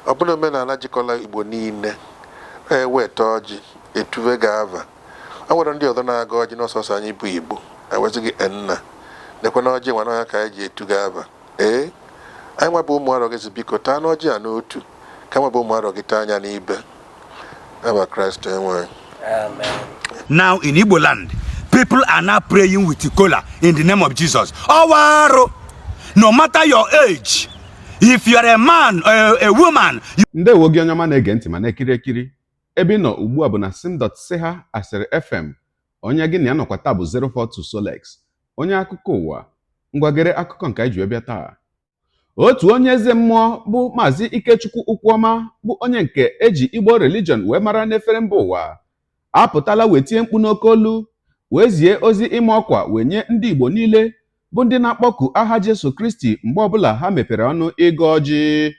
ọbụna omenala jikọla Igbo niile eweta ọjị etuve ga-ava. O nwere ndị ọzọ na-aga ọjị n'ọsọsọ anyị bụ Igbo ewezụghị enna nekwa na ọjị nwana ya ka anyị ji etu ga-ava. Anyị nwabụ ụmụ arọ gị biko taa n'ọjị a n'otu ka nwabụ ụmụ arọ gị taa anya n'ibe. Aba Christ enwe. Amen. Now in Igbo land, people are now praying with Kola in the name of Jesus. Owaro, no matter your age, if you are a man or a woman. Ndewo gị onye ọma na-ege ntị ma na-ekiri ekiri. Ebe ị nọ ugbu a bụ na sim.ch asịrị FM. Onye gị na ya nọkwa taa bụ 042 Solex. Onye akụkọ ụwa. Ngwagere akụkọ nke anyị ji bịa taa. Otu onye eze mmụọ bụ Maazị Ikechukwu Ukwuọma bụ onye nke eji Igbo Religion wee mara n'efere mba ụwa. Apụtala wee tie mkpu n'oke olu wee zie ozi ime ọkwa wee nye ndị Igbo niile bụ ndị na-akpọku aha Jesu Kristi mgbe ọbụla ha mepere ọnụ ịgọ ọjị.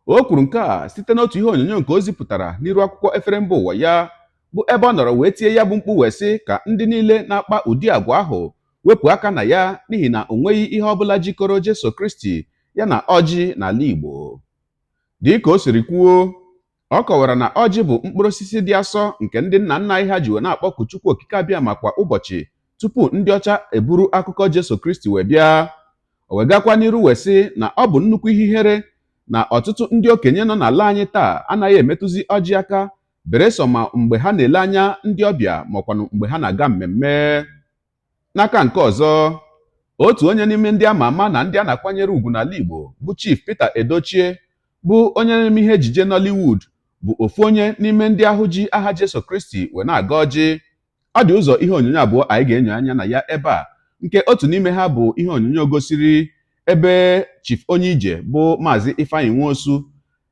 O kwuru nke a site n'otu ihe onyonyo nke o zipụtara n'iru akwụkwọ efere mba ụwa ya bụ ebe ọ nọrọ wee tie ya bụ mkpu wee sị ka ndị niile na-akpa ụdị agwa ahụ wepụ aka na ya n'ihi na o nweghị ihe ọbụla jikọrọ Jesu Kristi ya na ọjị n'ala Igbo. Dịka o siri kwuo, ọ kọwara na ọjị bụ mkpụrụ osisi dị asọ nke ndị nna nna anyị ha ji wee na-akpọku Chukwu Okike abịama kwa ụbọchị tupu ndị ọcha eburu akụkọ Jesu Kristi wee bịa. O wegakwa n'iru wee sị na ọ bụ nnukwu ihe ihere na ọtụtụ ndị okenye nọ n'ala anyị taa anaghị emetụzi ọjị aka beresọ ma mgbe ha na-ele anya ndị ọbịa makwanụ mgbe ha na-aga mmemme. N'aka nke ọzọ, otu onye n'ime ndị ama ama na ndị a na-akwanyere ugwu n'ala Igbo bụ Chief Peter Edochie bụ onye na-eme ihe ejije Nollywood bụ ofu onye n'ime ndị ahụ ji aha Jesu Kristi wee na-aga ọjị. Ọ dị ụzọ ihe onyonyo abụọ anyị ga-enyo anya na ya ebe a, nke otu n'ime ha bụ ihe onyonyo gosiri ebe Chief onye ije bụ Maazị Ifeanyi Nwosu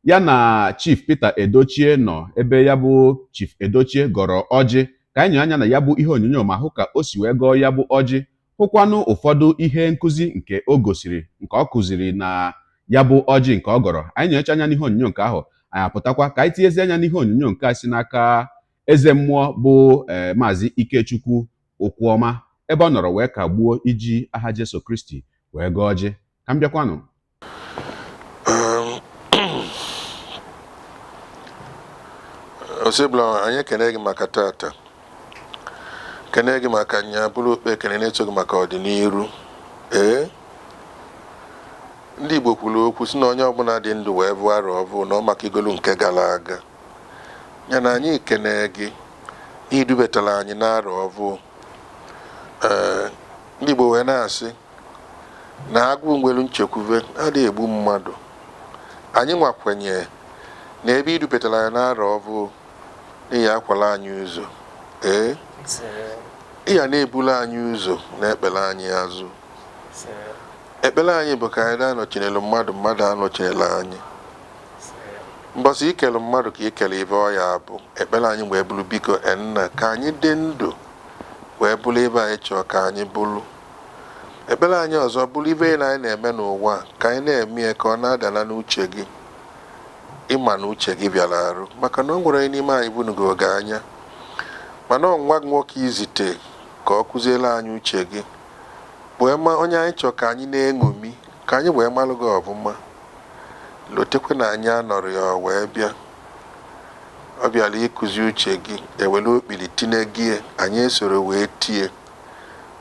ya na Chief Peter Edochie nọ ebe ya bụ Chief Edochie gọrọ ọjị. Ka anyị nyo anya na ya bụ ihe onyonyo ma hụ ka o si wee gọọ ya bụ ọjị, hụkwanụ ụfọdụ ihe nkụzi nke o gosiri nke ọ kụziri na ya bụ ọjị nke ọ gọrọ. Anyị nyocha anya n'ihe onyonyo nke ahụ, anyị apụtakwa ka anyị tinyezi anya n'ihe onyonyo nke a si n'aka eze mmụọ bụ Maazị Ikechukwu Ukwuọma ebe ọ nọrọ wee kagbuo iji aha Jesu Kristi wee gọọ ọjị. Ka m bịakwanụ. Osebla anyị ekene gị maka tata, kene gị maka nya bụrụ okpe ekene na-eto gị maka ọdịnihu. Ndị Igbo kwuru okwu si na onye ọbụla dị ndụ wee bụ arọ ọbụ na ọ maka igolu nke gara aga. Ya na anyị kene gị idubetara anyị n'arọ ọbụ. Ndị Igbo wee na-asị na agwụ nwere nchekwube adịghị egbu mmadụ. Anyị nwakwenye na ebe idubetara anyị n'arọ ọbụ n'ihi akwala anyị ụzọ. Ịya na-ebulu anyị ụzọ na-ekpere anyị azụ. Ekpere anyị bụ ka anyị na-anọchinyelu mmadụ, mmadụ anọchinyelu anyị. Mbọsị ikele mmadụ ka ikele ibe ọ ya bụ ekpere anyị wee bụrụ biko enna ka anyị dị ndụ wee bụrụ ebe anyị chọọ ka anyị bụrụ. Ekpere anyị ọzọ bụrụ ibe anyị na-eme n'ụwa ka anyị na-eme ka ọ na-adala n'uche gị, ịma na uche gị bịara arụ maka na ọ nwere n'ime anyị bunugo oge anya, mana ọnwa nwoke izite ka ọ kụziele anyị uche gị wee ma onye anyị chọọ ka anyị na-eṅomi ka anyị wee malụ gị ọbụma. Lotekwe na anyị anọrọ ya wee bịa, ọ bịara ịkụzi uche gị ewere okpiri tinye gị, anyị esoro wee tie,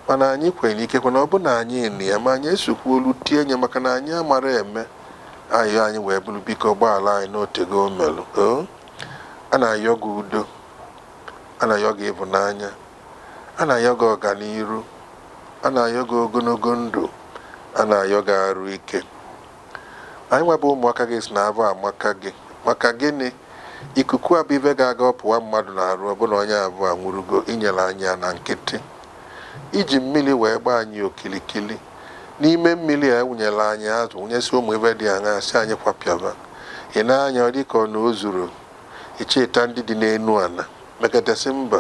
mana anyị kwenyere ikekwe na ọ bụ na anyị nị ya ma anyị esokwa olu tie nye maka na anyị amara eme. Ayọ anyị wee bụrụ biko gbaala anyị n'otego omelụ. A na-ayọ gị udo, a na-ayọ gị ịhụnanya, a na-ayọ gị ọganiru, a na-ayọ gị ogologo ndụ, a na-ayọ gị arụ ike. Anyị nwabụ ụmụaka gị si na-abụ amaka gị maka gịnị ikuku abụ ibe ga-aga ọpụwa mmadụ na-arụ ọbụla onye abụọ anwụrụgo inyere anyị ya na nkịtị. Iji mmiri wee gbaa anyị okilikili n'ime mmiri a wụnyere anyị azụ wụnyesi ụmụ ebe dị aṅa si anyị kwapịaba. Ị na-anya ọ dịka ọ na o zuru icheta ndị dị n'enu ana megadesi mba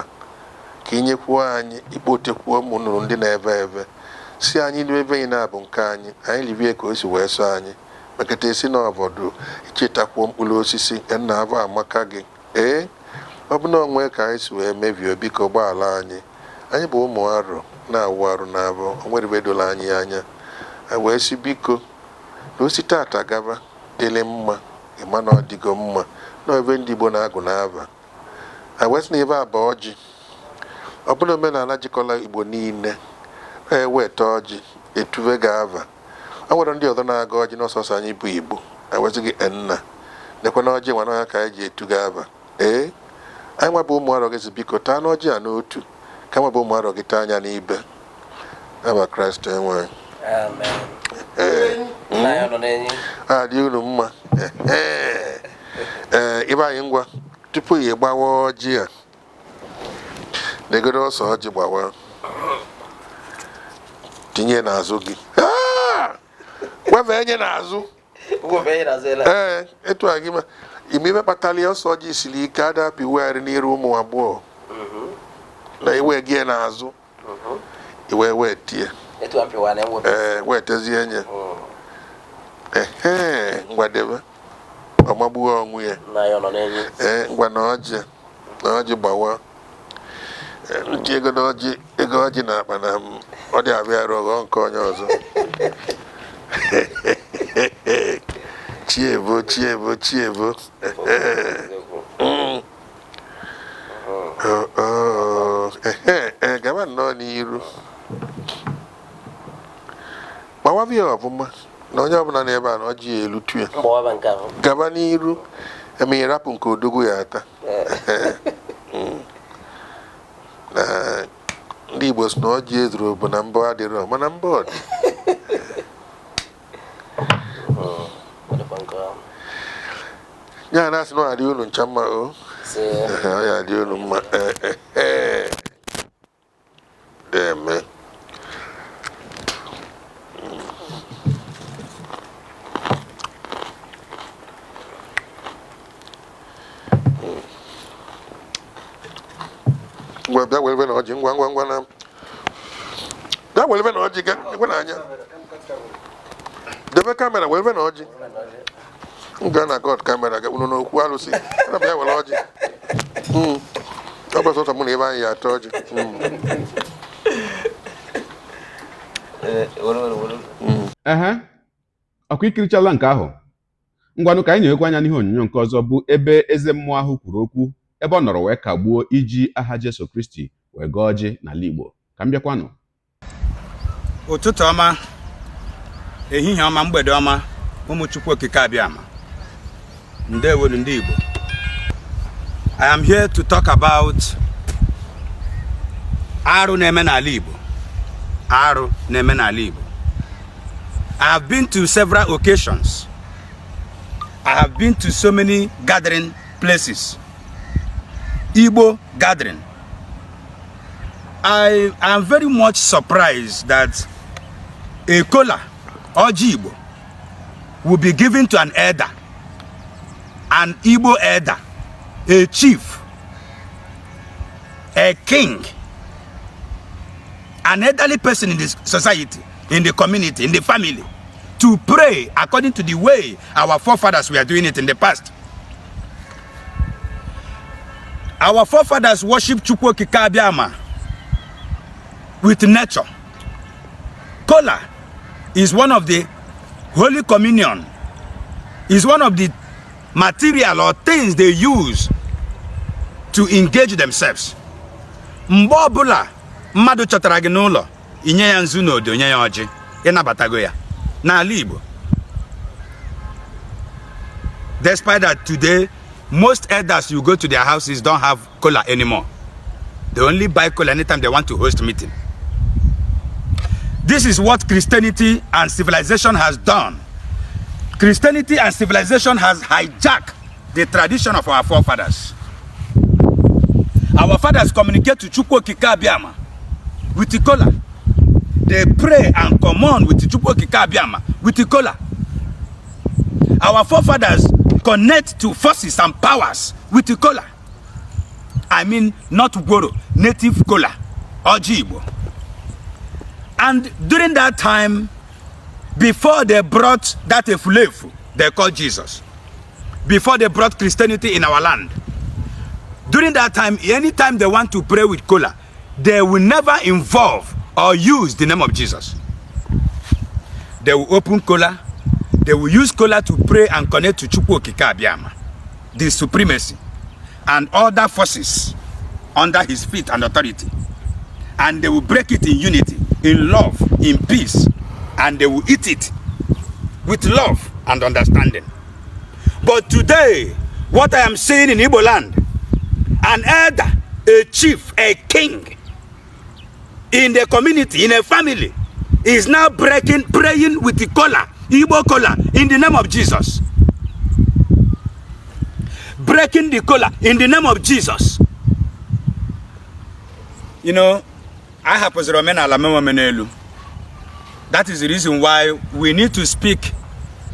ka inyekwuo anyị ikpotekwuo ụmụ nnụnụ ndị na-ebe ebe si anyị n'ebe anyị na-abụ nke anyị libie ka o si wee so anyị mekata esi n'obodo ichetakwuo mkpụrụ osisi nna abụ amaka gị. Ọ bụ na onwe ka anyị si wee mebie biko ụgbọala anyị bụ ụmụ arọ na-awụ arụ na-abụ o nwere ebe dola anyị anya wee si biko na osi tata gaba dịrị mma ịma na ọ dịgo mma na ebe ndị Igbo na-agụ n'aba wesị na ebe a bụ ọjị ọ bụla omenala jikọla Igbo niile eweta ọjị etuve ga-ava o nwere ndị ọzọ na-aga ọjị n'ọsọsọ anyị bụ Igbo wesị gị nna nekwa na ọjị nwana ya ka anyị ji etu ga-ava anyị nwa bụ ụmụ arọ gị biko taa n'ọjị a n'otu ka nwa bụ ụmụ arọ gị taa anya n'ibe aba Kraịst enwe adị unu mma ibe anyị ngwa tupu ya gbawa ọjị a negodo ọsọ ọjị gbawa tinye n'azụ gị weve enye n'azụ etu a gị ma ime ibe kpatara ya ọsọ ọjị siri ike adapụ iwegharị n'iru ụmụ agbọghọ na iwe gị n'azụ iwe wee tie wetezie nye ngwadebe ọmagbughị ọnwụ ya ngwa na ọjị gbawa ntị ego ọjị na akpa na ọ dị abịa rụọ nke onye ọzọ chiebo gaba nnọọ n'iru gbawabịa ọfụma na onye ọbụla n'ebe a na ọjị ya elu tue gaba n'iru emeghe rapụ nke odogwu ya ata na ndị Igbo si na ọjị ezuru bụ na mbọ adịrọ mana mbọ ọ dị ya na asị na ọ adị unu ncha mma o ọ ya adị unu mma deme ngwa bịa were na ọjị ngwa na bịa were na ọjị gwa n'anya debe kamera were na ọjị nga na God kamera ga unu n'okwu alụsị na bịa were ọjị ọ bụ sọsọ mụ na ebe anyị ya atọ ọjị ọkwa ikirichala nke ahụ ngwanụ ka anyị nyewekwa anya n'ihe onyonyo nke ọzọ bụ ebe eze mmụọ ahụ kwuru okwu ebe ọ nọrọ wee kagbuo iji aha Jesu Kristi wee gọọ ọjị n'ala Igbo ka m bịakwanụ. Ụtụtụ ọma, ehihie ọma, mgbede ọma, ụmụ Chukwu okike abịama. Ndewonu ndị Igbo. I am here to talk about arụ na-eme n'ala Igbo. Arụ na-eme n'ala Igbo. I have been to several occasions. I have been to so many gathering places. Igbo gathering. I am very much surprised that a Kola or Igbo will be given to an elder, an Igbo elder, a chief, a king, an elderly person in this society, in the community, in the family, to pray according to the way our forefathers were doing it in the past. Our forefathers worship Chukwu Okike Abiama with nature. Kola is one of the Holy Communion, is one of the material or things they use to engage themselves. Mgbe ọbụla mmadụ chọtara gị n'ụlọ, inye ya nzu n'odo, nye ya ọjị, ịnabatago ya n'ala Igbo. Despite that today, most elders you go to their houses don't have Kola anymore. They only buy Kola anytime they want to host meeting. This is what Christianity and civilization has done. Christianity and civilization has hijacked the tradition of our forefathers. Our fathers communicate to Chukwu Okike Abiama with the Kola. They pray and commune with the Chukwu Okike Abiama with the Kola. Our forefathers connect to forces and powers with the Kola. I mean, not Goro, native Kola, Oji Igbo. And during that time, before they brought that efulefu they called Jesus, before they brought Christianity in our land, during that time, anytime they want to pray with Kola, they will never involve or use the name of Jesus. They will open Kola, They will use Kola to pray and connect to Chukwu Okike Abiama, the supremacy, and other forces under his feet and authority. And they will break it in unity, in love, in peace, and they will eat it with love and understanding. But today, what I am seeing in Igbo land, an elder, a chief, a king, in the community, in a family, is now praying with the Kola, Igbo Kola, in the name of Jesus. Breaking the Kola in the name of Jesus. You know, I have a menelu. That is the reason why we need to speak.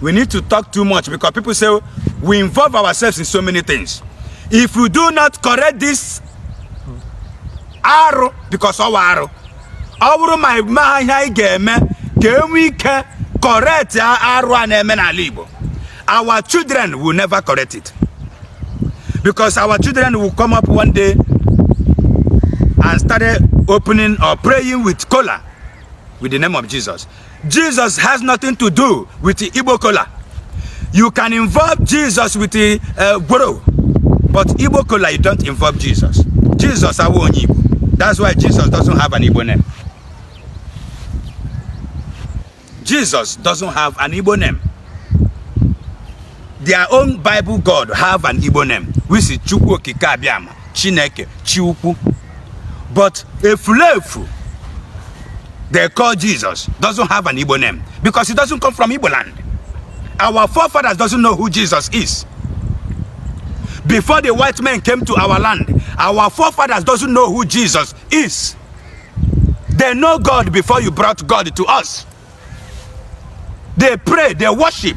We need to talk too much, because people say we involve ourselves in so many things. If we do not correct this arrow, because our arrow, correct our children will never correct it. Because our children will come up one day and started opening or praying with Kola with the name of Jesus. Jesus has nothing to do with the Igbo Kola. You can involve Jesus with the Boro, but Igbo Kola, you don't involve Jesus. Jesus, that's why Jesus doesn't have an Igbo name. Jesus doesn't have an Igbo name. Their own Bible God have an Igbo name, which is Chukwu Okike Abiama, Chineke, Chiukwu. But Efulefu, they call Jesus, doesn't have an Igbo name, because he doesn't come from Igbo land. Our forefathers doesn't know who Jesus is. Before the white men came to our land, our forefathers doesn't know who Jesus is. They know God before you brought God to us. They pray, they worship.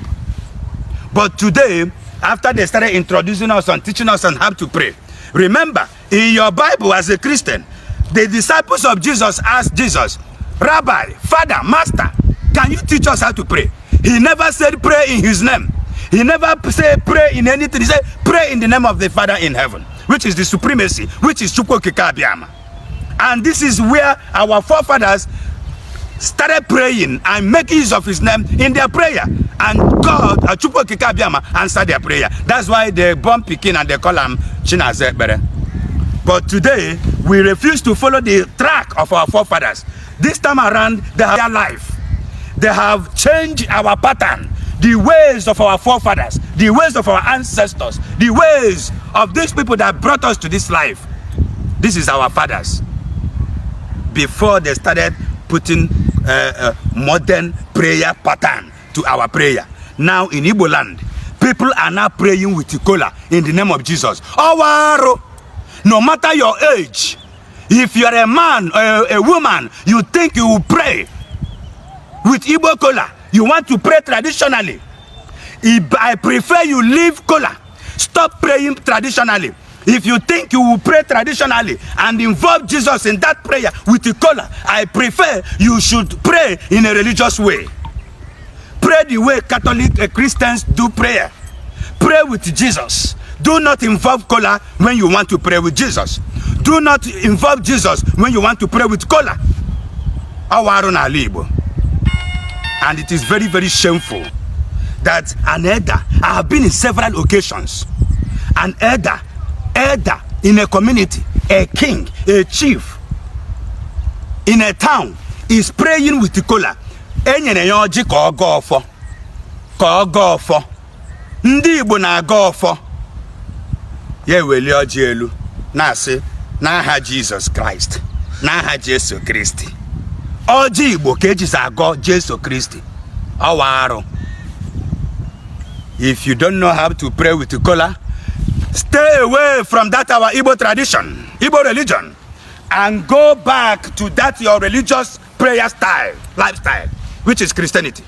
But today, after they started introducing us and teaching us on how to pray, remember, in your Bible as a Christian, the disciples of Jesus asked Jesus, Rabbi, Father, Master, can you teach us how to pray? He never said pray in his name. He never said pray in anything. He said pray in the name of the Father in heaven, which is the supremacy, which is Chukwu Okike Abiama. And this is where our forefathers started praying and making use of his name in their prayer. And God, Chukwu Okike Abiama, answered their prayer. That's why they born Pikin and they call him Chinazekbere. But today, we refuse to follow the track of our forefathers. This time around, they have their life. They have changed our pattern, the ways of our forefathers, the ways of our ancestors, the ways of these people that brought us to this life. This is our fathers. Before they started putting modern prayer pattern to our prayer. Now in Igbo land, people are now praying with Kola in the name of Jesus. No matter your age, if you're a man or a woman, you think you will pray with Igbo Kola, you want to pray traditionally, I prefer you leave Kola. Stop praying traditionally. If you think you will pray traditionally and involve Jesus in that prayer with the Kola, I prefer you should pray in a religious way. Pray the way Catholic Christians do prayer. Pray with Jesus. Do not involve Kola when you want to pray with Jesus. Do not involve Jesus when you want to pray with Kola. And it is very, very shameful that an elder, I have been in several occasions, an elder in a community, a king, a chief, in a town, is praying with the Kola. Ndi Igbo na-aga ọfọ ya eweli ọjị elu na-asị n'aha Jesus Christ, n'aha Jesu Kristi. Ọjị Igbo ka eji agọ Jesu Kristi. Ọwa arụ. If you don't know how to pray with the Kola, stay away from that our Igbo tradition, Igbo religion, and go back to that your religious prayer style, lifestyle, which is Christianity.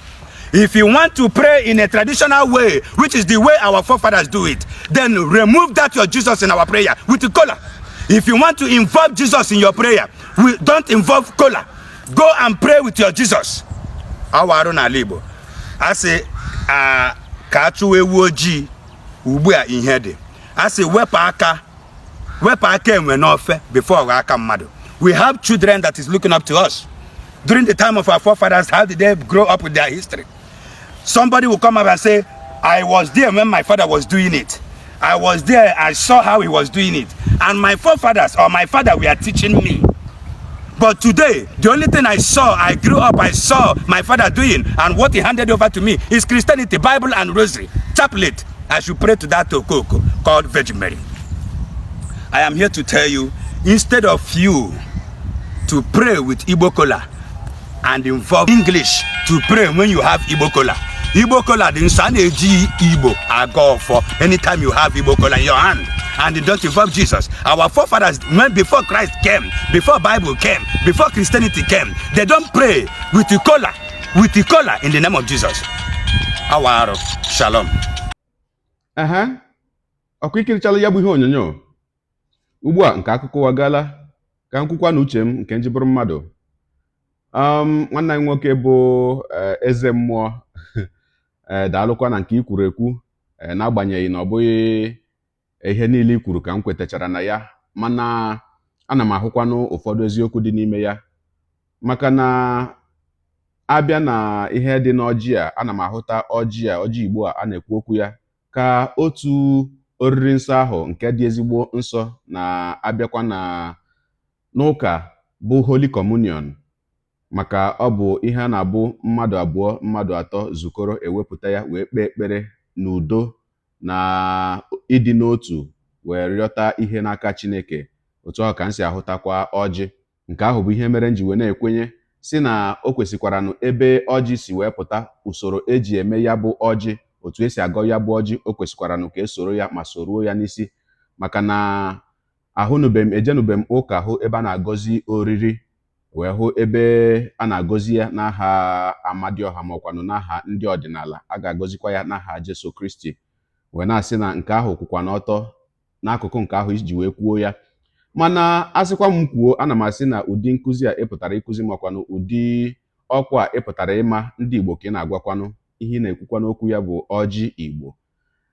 If you want to pray in a traditional way, which is the way our forefathers do it, then remove that your Jesus in our prayer with the Kola. If you want to involve Jesus in your prayer, don't involve Kola. Go and pray with your Jesus. I say, Kachu ewu oji ubua inhede. I say, wepa aka enwe n'ofe before aka mmadu. We have children that is looking up to us. During the time of our forefathers, how did they grow up with their history? Somebody will come up and say, I was there when my father was doing it. I was there, I saw how he was doing it. And my forefathers or my father were teaching me. But today, the only thing I saw, I grew up, I saw my father doing, and what he handed over to me is Christianity, Bible and Rosary. Chaplet, I should pray to that Okoko called Virgin Mary. I am here to tell you, instead of you to pray with Igbo Kola and involve English to pray when you have Igbo Kola. Igbo Kola, the Insaneji Igbo, are go for anytime you have Igbo Kola in your hand. And it don't involve Jesus. Our forefathers, when before Christ came, before Bible came, before Christianity came, they don't pray with the cola in the name of Jesus. Our shalom. Ọkụ ikirichala ya bụ ihe onyonyo. Ugbu a nke akụkọ ụwa gaala ka m kwukwa na uche m nke njibụrụ mmadụ. Nwanne anyị nwoke bụ eze mmụọ daalụkwa na nke i kwuru ekwu, n'agbanyeghị na ọ bụghị ihe niile i kwuru ka m kwetachara na ya, mana ana m ahụkwanụ ụfọdụ eziokwu dị n'ime ya. Maka na abịa na ihe dị n'ọjị a, ana m ahụta ọjị Igbo a na-ekwu okwu ya ka otu oriri nsọ ahụ nke dị ezigbo nsọ na-abịakwa n'ụka bụ Holy Communion. Maka ọ bụ ihe a na-abụ mmadụ abụọ mmadụ atọ zukọrọ ewepụta ya wee kpee ekpere n'udo na ịdị n'otu wee rịọta ihe n'aka Chineke. Otu ahụ ka m si ahụtakwa ọjị. Nke ahụ bụ ihe mere m ji wee na-ekwenye si na o kwesịkwaranụ ebe ọjị si wee pụta, usoro eji eme ya bụ ọjị, otu esi agọ ya bụ ọjị, o kwesịkwaranụ ka esoro ya ma soruo ya n'isi. Maka na ejenube m ụka hụ ebe a na-agọzi oriri, wee hụ ebe a na-agọzi ya n'aha Amadioha maọkwanụ n'aha ndị ọdịnala. A ga-agọzikwa ya n'aha Jesu Kristi. Wee na-asị na nke ahụ kwụkwa n'ọtọ n'akụkụ nke ahụ iji wee kwuo ya. Mana asịkwa m kwuo, ana m asị na ụdị nkụzi a ịpụtara ịkụzi makwanụ ụdị ọkwa a ịpụtara ịma ndị Igbo ka ị na-agwakwanụ ihe ị na-ekwukwa n'okwu ya bụ ọjị Igbo.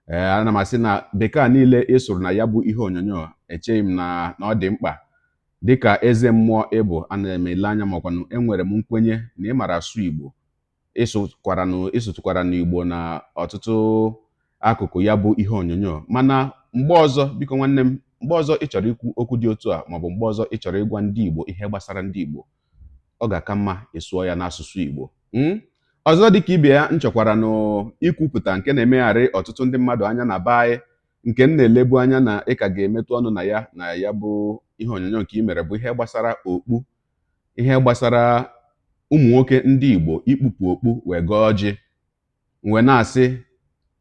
Ana m asị na bekee niile ị sụrụ na ya bụ ihe onyonyo, echeghị m na ọ dị mkpa. Dịka eze mmụọ ịbụ, ana m ele anya makwanụ enwere m nkwenye na ị mara asụ Igbo, ịsụtụkwara n'Igbo na ọtụtụ akụkụ ya bụ ihe onyonyo. Mana mgbe ọzọ, biko nwanne m, mgbe ọzọ ị chọrọ ikwu okwu dị otu a, maọbụ mgbe ọzọ ị chọrọ ịgwa ndị Igbo ihe gbasara ndị Igbo, ọ ga-aka mma ịsụọ ya n'asụsụ Igbo. Ọzọ dịka ibe ya, m chọkwara n'ikwupụta nke na-emegharị ọtụtụ ndị mmadụ anya na be anyị, nke m na-elebu anya na ị ka ga-emetụ ọnụ na ya bụ ihe onyonyo nke i mere, bụ ihe gbasara okpu, ihe gbasara ụmụ nwoke ndị Igbo ikpupu okpu wee gọọ ọjị. Wee na-asị,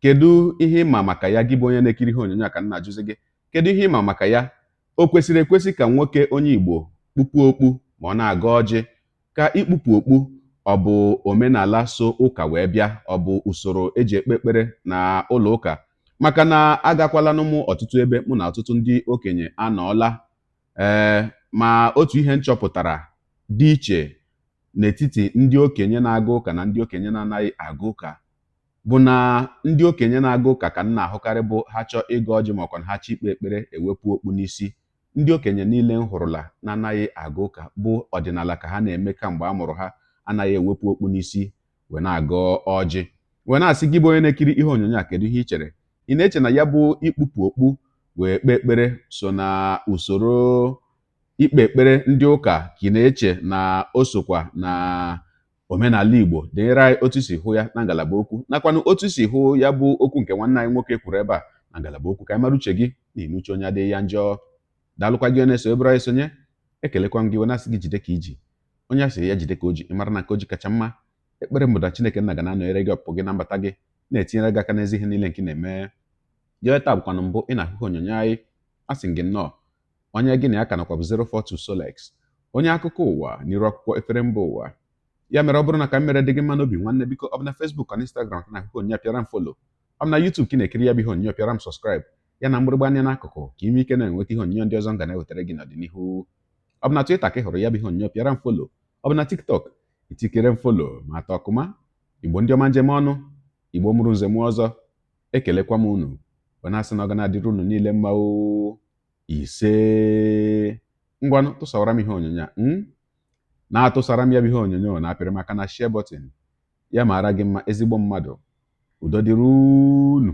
kedu ihe ịma maka ya? Gị bụ onye na-ekiri ihe onyonyo a, ka m na-ajụzi gị, kedu ihe ịma maka ya? O kwesịrị ekwesị ka nwoke onye Igbo kpupuo okpu ma ọ na-aga ọjị? Ka ikpupu okpu ọ bụ omenala so ụka wee bịa? Ọ bụ usoro eji ekpe ekpere na ụlọ ụka? Maka na agakwala n'ụmụ ọtụtụ ebe mụ na ọtụtụ ndị okenye anọọla, ma otu ihe nchọpụtara dị iche n'etiti ndị okenye na-aga ụka na ndị okenye na-anaghị aga ụka bụ na ndị okenye na-aga ụka ka m na-ahụkarị bụ ha chọọ ịga ọjị makwa na ha chọọ ikpe ekpere ewepụ okpu n'isi. Ndị okenye niile m hụrụla na-anaghị aga ụka bụ ọdịnala ka ha na-eme kamgbe a mụrụ ha, anaghị ewepụ okpu n'isi wee na-aga ọjị. Wee na-asị gị bụ onye na-ekiri ihe onyonyo a, kedu ihe i chere? Ị na-eche na ya bụ ikpupu okpu wee kpee ekpere so na usoro ikpe ekpere ndị ụka, ka ị na-eche na o sokwa na omenala Igbo? Dịrị anyị otu si hụ ya na ngalaba okwu, nakwanụ otu si hụ ya bụ okwu nke nwanne anyị nwoke kwuru ebe a na ngalaba okwu, ka anyị mara uche gị n'ihi uche onye adịghị ya njọ. Daalụkwa gị onye na-eso ebere anyị sonye. Ekelekwa m gị, wee na-asị gị jide ka iji. Onye asị ya jide ka o ji, ị mara na nke o ji kacha mma. Ekpere mbụ na Chineke nna ga na-anọnyere gị ọpụpụ gị na mbata gị, na-etinyere gị aka n'ezi ihe niile nke ị na-eme. Jee taa bụkwanụ mbụ ị na-ahụ onyonyo anyị, asị gị nnọọ. Onye gị na ya ka nakwa bụ 042 Solex, onye akụkọ ụwa n'iru akwụkwọ efere mba ụwa. Ya mere, ọ bụrụ na ka m mere dị gị mma n'obi nwanne, biko ọ bụ na Facebook na Instagram ka na-ahụ onyonyo, pịara m follow. Ọ bụ na YouTube ka ị na-ekiri ya bụ ihe onyonyo, pịara m subscribe ya na mgbịrịgba anya n'akụkụ, ka ime ike na-enweta ihe onyonyo ndị ọzọ m ga na-ewetara gị n'ọdịnihu. Ọ bụ na Twitter ka ị hụrụ ya bụ ihe onyonyo, pịara m follow. Ọ bụ na TikTok, itikere m follow ma atọ ọkụma. Igbo ndị ọma njem ọnụ, Igbo mụrụ nze mụ ọzọ, ekelekwa m unu. Wee na-asị na ọ ga na-adịrị unu niile mma. Ise ngwanụ tụsawara m ihe onyonyo a, na-atụsara m ya bụ ihe onyonyo na apịrị maka na share button ya mara gị mma ezigbo mmadụ. Udo dịrị unu.